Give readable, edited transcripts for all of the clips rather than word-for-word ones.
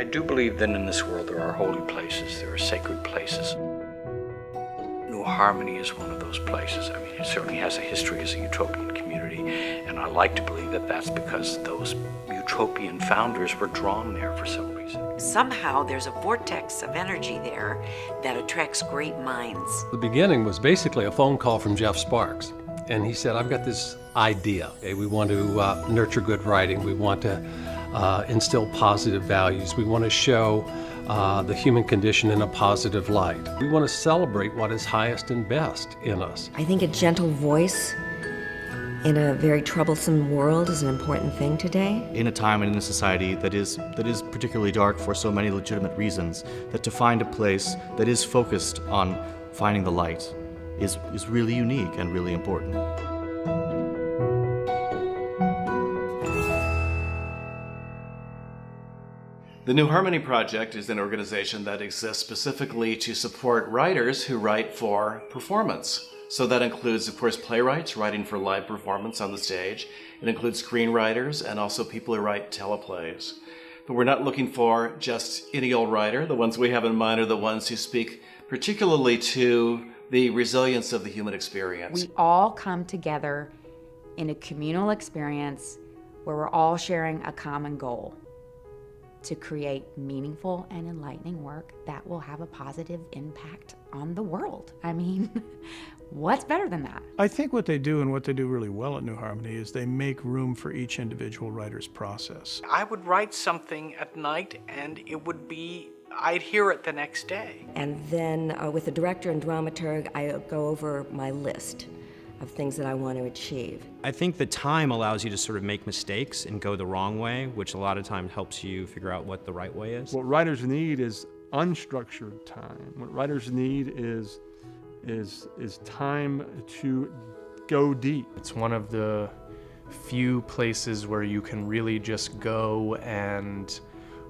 I do believe that in this world there are holy places, there are sacred places. New Harmony is one of those places. I mean, it certainly has a history as a utopian community, and I like to believe that that's because those utopian founders were drawn there for some reason. Somehow there's a vortex of energy there that attracts great minds. The beginning was basically a phone call from Jeff Sparks, and he said, I've got this idea. Okay, we want to nurture good writing. We want to instill positive values. We want to show the human condition in a positive light. We want to celebrate what is highest and best in us. I think a gentle voice in a very troublesome world is an important thing today. In a time and in a society that is particularly dark for so many legitimate reasons, that to find a place that is focused on finding the light is really unique and really important. The New Harmony Project is an organization that exists specifically to support writers who write for performance. So that includes, of course, playwrights writing for live performance on the stage. It includes screenwriters and also people who write teleplays. But we're not looking for just any old writer. The ones we have in mind are the ones who speak particularly to the resilience of the human experience. We all come together in a communal experience where we're all sharing a common goal: to create meaningful and enlightening work that will have a positive impact on the world. I mean, what's better than that? I think what they do and what they do really well at New Harmony is they make room for each individual writer's process. I would write something at night and I'd hear it the next day. And then with the director and dramaturg, I go over my list of things that I want to achieve. I think the time allows you to sort of make mistakes and go the wrong way, which a lot of times helps you figure out what the right way is. What writers need is unstructured time. What writers need is time to go deep. It's one of the few places where you can really just go and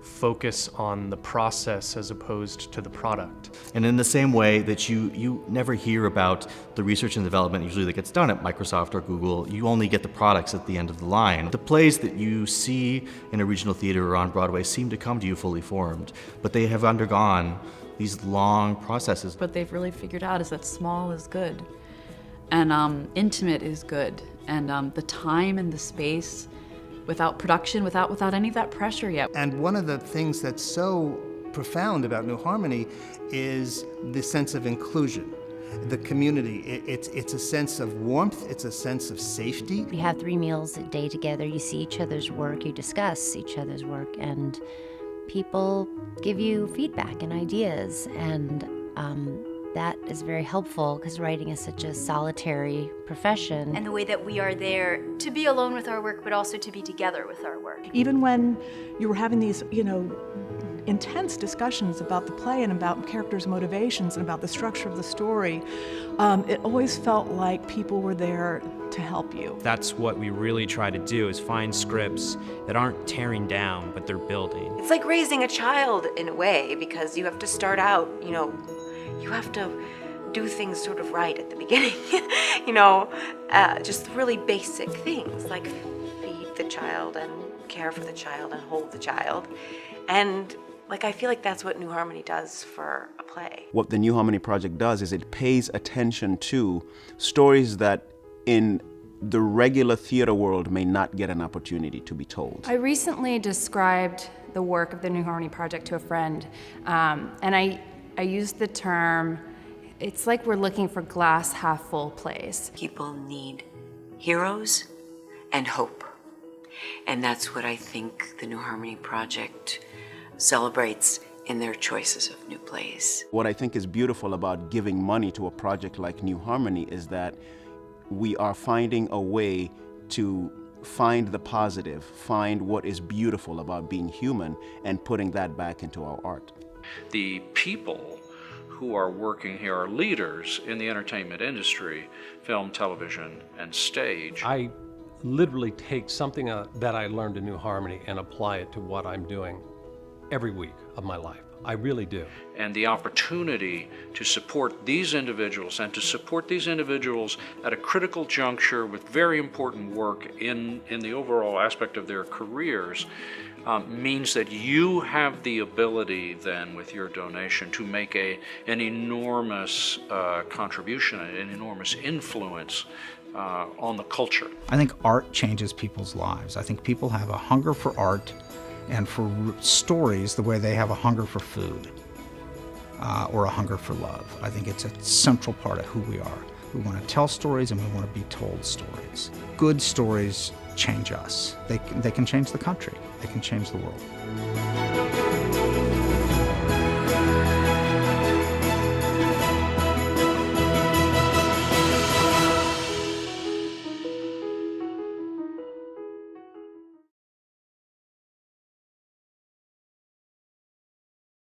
focus on the process as opposed to the product. And in the same way that you never hear about the research and development usually that gets done at Microsoft or Google, you only get the products at the end of the line. The plays that you see in a regional theater or on Broadway seem to come to you fully formed, but they have undergone these long processes. What they've really figured out is that small is good, and intimate is good, and the time and the space without production, without any of that pressure yet. And one of the things that's so profound about New Harmony is the sense of inclusion. The community, it's a sense of warmth, it's a sense of safety. You have 3 meals a day together, you see each other's work, you discuss each other's work, and people give you feedback and ideas, and that is very helpful because writing is such a solitary profession. And the way that we are there to be alone with our work, but also to be together with our work. Even when you were having these, intense discussions about the play and about characters' motivations and about the structure of the story, it always felt like people were there to help you. That's what we really try to do, is find scripts that aren't tearing down, but they're building. It's like raising a child in a way, because you have to start out, you have to do things sort of right at the beginning, just really basic things like feed the child and care for the child and hold the child. And I feel like that's what New Harmony does for a play. What the New Harmony Project does is it pays attention to stories that in the regular theater world may not get an opportunity to be told. I recently described the work of the New Harmony Project to a friend, and I used the term, it's like we're looking for glass half full plays. People need heroes and hope. And that's what I think the New Harmony Project celebrates in their choices of new plays. What I think is beautiful about giving money to a project like New Harmony is that we are finding a way to find the positive, find what is beautiful about being human, and putting that back into our art. The people who are working here are leaders in the entertainment industry, film, television, and stage. I literally take something that I learned in New Harmony and apply it to what I'm doing every week of my life. I really do. And the opportunity to support these individuals and to support these individuals at a critical juncture with very important work in the overall aspect of their careers means that you have the ability then with your donation to make an enormous contribution, an enormous influence on the culture. I think art changes people's lives. I think people have a hunger for art and for stories the way they have a hunger for food or a hunger for love. I think it's a central part of who we are. We want to tell stories and we want to be told stories. Good stories change us. They can change the country. They can change the world.